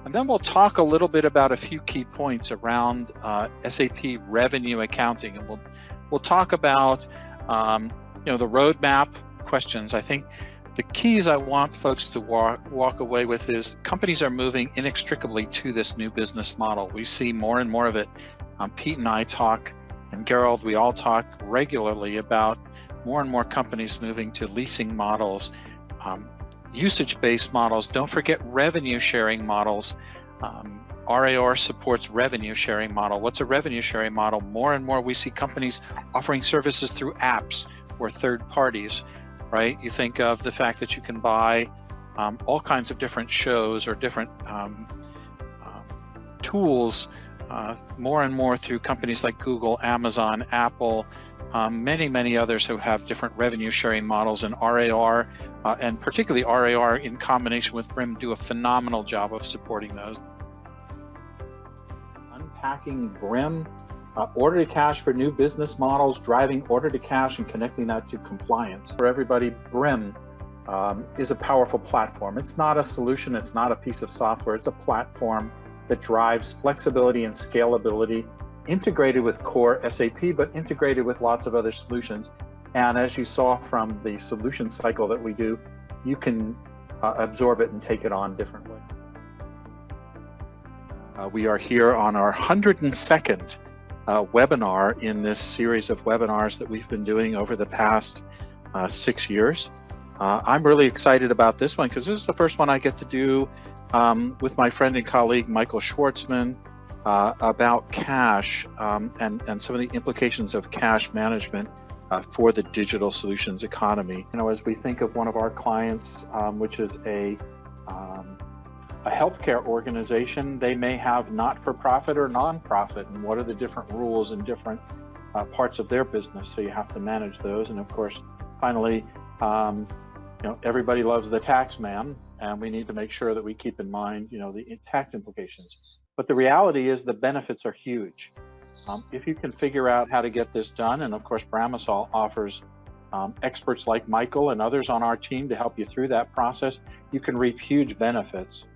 And then we'll talk a little bit about a few key points around SAP revenue accounting, and we'll talk about the roadmap questions. I think the keys I want folks to walk away with is companies are moving inextricably to this new business model. We see more and more of it. Pete and I talk, and Gerald, we all talk regularly about more and more companies moving to leasing models, usage-based models. Don't forget revenue sharing models. RAR supports revenue sharing model. What's a revenue sharing model? More and more we see companies offering services through apps or third parties, right? You think of the fact that you can buy all kinds of different shows or different tools more and more through companies like Google, Amazon, Apple, many others who have different revenue sharing models, and RAR, and particularly RAR in combination with BRIM, do a phenomenal job of supporting those. Unpacking BRIM, order to cash for new business models, driving order to cash and connecting that to compliance. For everybody, BRIM is a powerful platform. It's not a solution, it's not a piece of software, it's a platform that drives flexibility and scalability, integrated with core SAP, but integrated with lots of other solutions. And as you saw from the solution cycle that we do, you can absorb it and take it on differently. We are here on our 102nd webinar in this series of webinars that we've been doing over the past 6 years. I'm really excited about this one because this is the first one I get to do with my friend and colleague Michael Schwartzman about cash and some of the implications of cash management for the digital solutions economy. As we think of one of our clients, which is a healthcare organization, they may have not-for-profit or non-profit, and what are the different rules in different parts of their business? So you have to manage those. And of course, finally, everybody loves the tax man, and we need to make sure that we keep in mind, the tax implications. But the reality is the benefits are huge. If you can figure out how to get this done, and of course, Bramisol offers experts like Michael and others on our team to help you through that process, you can reap huge benefits.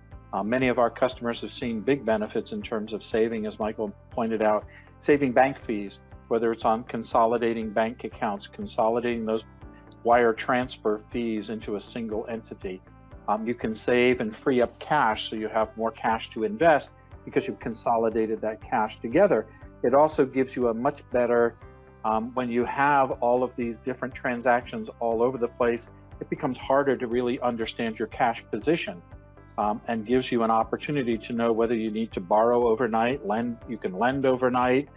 Many of our customers have seen big benefits in terms of saving, as Michael pointed out, saving bank fees, whether it's on consolidating bank accounts, consolidating those wire transfer fees into a single entity. You can save and free up cash so you have more cash to invest because you've consolidated that cash together. It also gives you a much better, when you have all of these different transactions all over the place, it becomes harder to really understand your cash position, and gives you an opportunity to know whether you need to borrow overnight, you can lend overnight.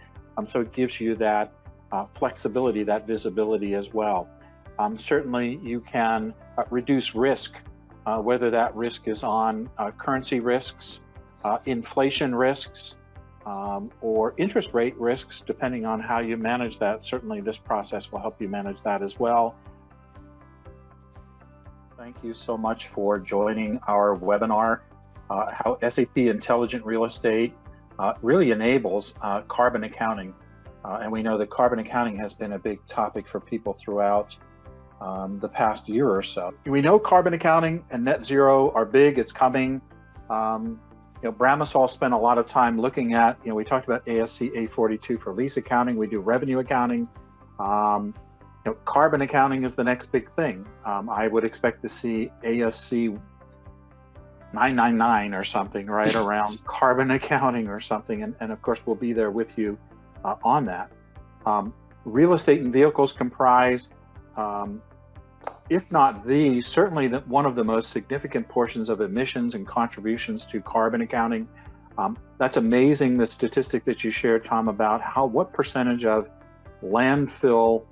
So it gives you that flexibility, that visibility as well. Certainly you can reduce risk, whether that risk is on currency risks, inflation risks, or interest rate risks, depending on how you manage that. Certainly this process will help you manage that as well. Thank you so much for joining our webinar, how SAP Intelligent Real Estate really enables carbon accounting. And we know that carbon accounting has been a big topic for people throughout the past year or so. We know carbon accounting and net zero are big, it's coming. Bramisol spent a lot of time looking at, we talked about ASC 842 for lease accounting, we do revenue accounting. Carbon accounting is the next big thing. I would expect to see ASC 999 or something, right, around carbon accounting or something. And of course, we'll be there with you on that. Real estate and vehicles comprise, if not certainly one of the most significant portions of emissions and contributions to carbon accounting. That's amazing, the statistic that you shared, Tom, about what percentage of landfill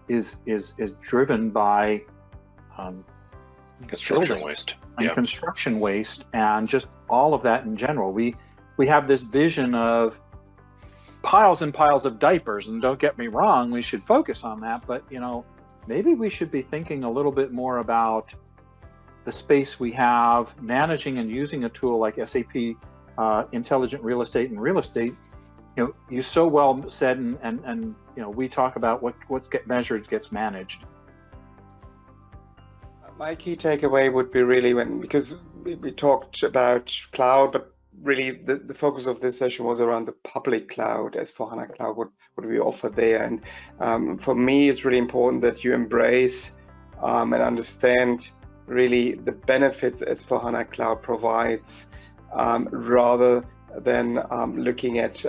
is driven by construction waste. And construction waste, and just all of that in general. We have this vision of piles and piles of diapers, and don't get me wrong, we should focus on that, but maybe we should be thinking a little bit more about the space we have, managing and using a tool like SAP Intelligent Real Estate and Real Estate. You so well said, and we talk about what gets measured gets managed. My key takeaway would be really because we talked about cloud, but really the focus of this session was around the public cloud, S/4HANA Cloud, what we offer there. And for me, it's really important that you embrace and understand really the benefits S/4HANA Cloud provides, rather than looking at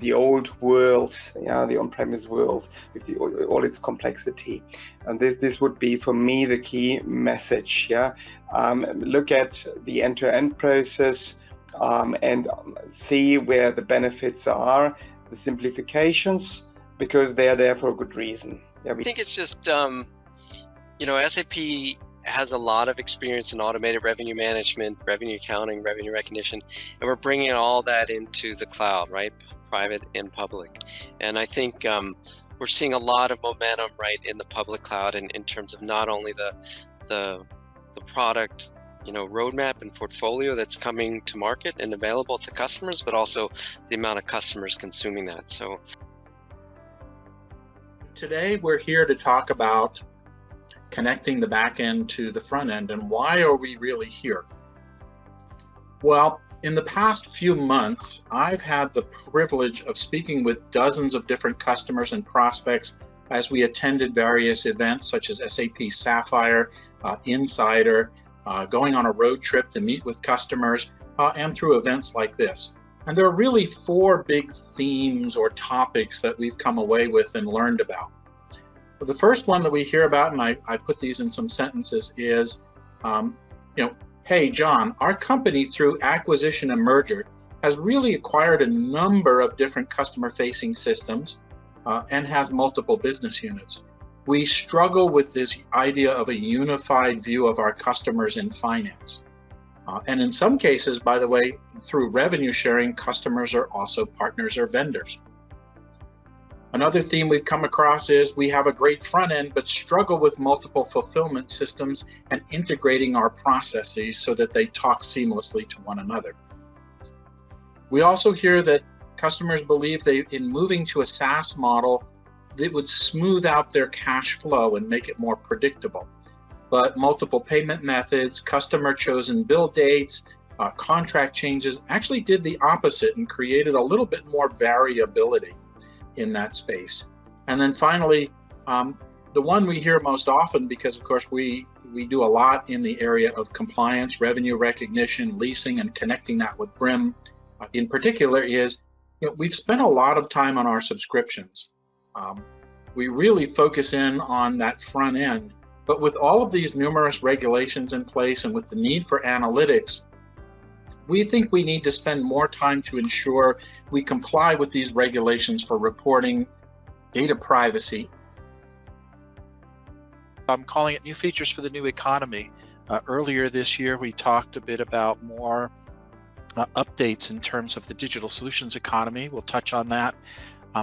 the old world, the on-premise world with all its complexity. And this would be, for me, the key message. Look at the end-to-end process and see where the benefits are, the simplifications, because they are there for a good reason. I think it's just, SAP has a lot of experience in automated revenue management, revenue accounting, revenue recognition, and we're bringing all that into the cloud, right? Private and public. And I think we're seeing a lot of momentum, right, in the public cloud in terms of not only the product, roadmap and portfolio that's coming to market and available to customers, but also the amount of customers consuming that. So today we're here to talk about connecting the back end to the front end. And why are we really here? Well, in the past few months, I've had the privilege of speaking with dozens of different customers and prospects as we attended various events such as SAP Sapphire, Insider, going on a road trip to meet with customers, and through events like this. And there are really four big themes or topics that we've come away with and learned about. The first one that we hear about, and I put these in some sentences, is, hey, John, our company through acquisition and merger has really acquired a number of different customer-facing systems and has multiple business units. We struggle with this idea of a unified view of our customers in finance. And in some cases, by the way, through revenue sharing, customers are also partners or vendors. Another theme we've come across is we have a great front end, but struggle with multiple fulfillment systems and integrating our processes so that they talk seamlessly to one another. We also hear that customers believe in moving to a SaaS model, that would smooth out their cash flow and make it more predictable. But multiple payment methods, customer chosen bill dates, contract changes actually did the opposite and created a little bit more variability in that space. And then finally, the one we hear most often, because of course we do a lot in the area of compliance, revenue recognition, leasing, and connecting that with BRIM in particular, is we've spent a lot of time on our subscriptions. We really focus in on that front end, but with all of these numerous regulations in place and with the need for analytics, we think we need to spend more time to ensure we comply with these regulations for reporting, data privacy. I'm calling it new features for the new economy. Earlier this year, we talked a bit about more updates in terms of the digital solutions economy. We'll touch on that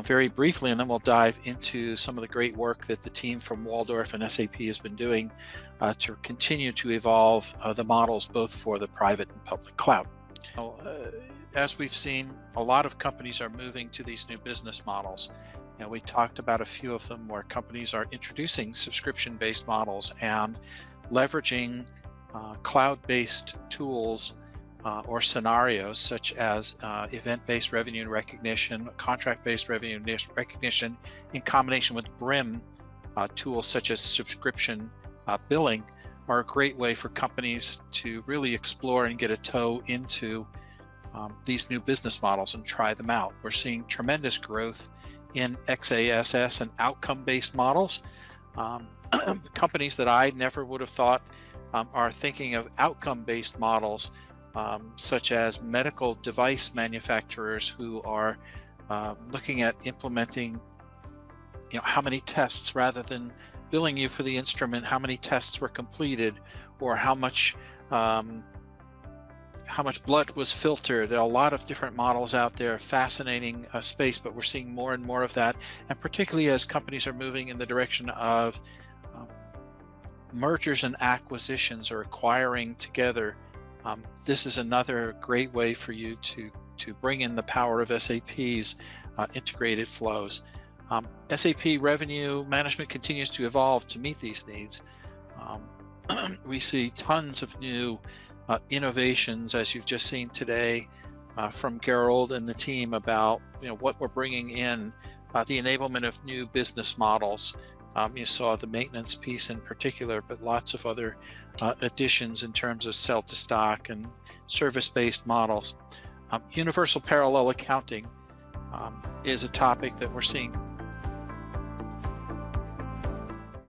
very briefly, and then we'll dive into some of the great work that the team from Waldorf and SAP has been doing to continue to evolve the models both for the private and public cloud. As we've seen, a lot of companies are moving to these new business models. We talked about a few of them where companies are introducing subscription-based models and leveraging cloud-based tools or scenarios such as event-based revenue recognition, contract-based revenue recognition, in combination with BRIM tools such as subscription billing, are a great way for companies to really explore and get a toe into these new business models and try them out. We're seeing tremendous growth in XaaS and outcome-based models. Companies that I never would have thought are thinking of outcome-based models, such as medical device manufacturers who are looking at implementing, how many tests, rather than billing you for the instrument, how many tests were completed, or how much blood was filtered. There are a lot of different models out there, fascinating space, but we're seeing more and more of that, and particularly as companies are moving in the direction of mergers and acquisitions or acquiring together. This is another great way for you to bring in the power of SAP's integrated flows. SAP revenue management continues to evolve to meet these needs. We see tons of new innovations, as you've just seen today from Gerald and the team about what we're bringing in, the enablement of new business models. You saw the maintenance piece in particular, but lots of other additions in terms of sell to stock and service-based models. Universal parallel accounting is a topic that we're seeing